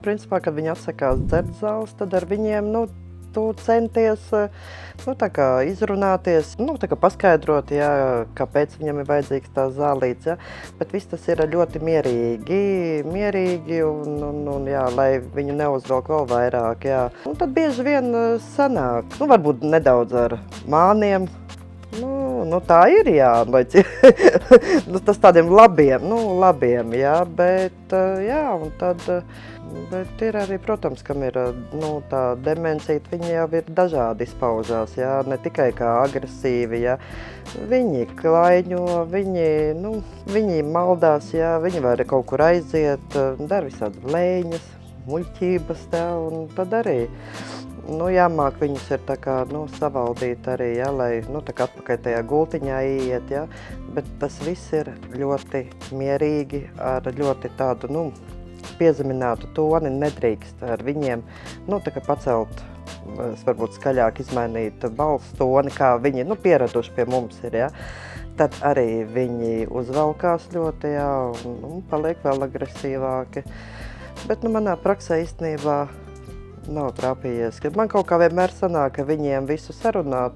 Principā, kad viņi atsakās dzert zāles, tad ar viņiem, tu centies, tā kā izrunāties, tā kā paskaidrot, jā, kāpēc viņam ir vajadzīgs tās zālītes, jā. Bet viss tas ir ļoti mierīgi un jā, lai viņu neuzvelk vēl vairāk, jā. Un tad bieži vien sanāk, varbūt nedaudz ar māniem. Tā ir, jā, tas tādiem labiem, jā, bet, jā, un tad, bet ir arī, protams, kam ir, tā demencija, viņi jau ir dažādi izpaužās, jā, ne tikai kā agresīvi, jā, viņi klaiņo, viņi maldās, jā, viņi var kaut kur aiziet, dara visādas blēņas, muļķības, tā, un tad arī. Jāmāk viņus ir tā kā, savaldīt arī, jā, lai, tā kā atpakaļ tajā gultiņā iet, jā, bet tas viss ir ļoti mierīgi, ar ļoti tādu, piezeminātu toni, nedrīkst ar viņiem, tā kā pacelt, varbūt skaļāk izmainīt balss toni, kā viņi, pieraduši pie mums ir, jā. Tad arī viņi uzvelkās ļoti, jā, un paliek vēl agresīvāki. Bet, manā praksē īstenībā nav trāpījies, ka man kaut kā vienmēr sanāk, ka viņiem visu sarunāt,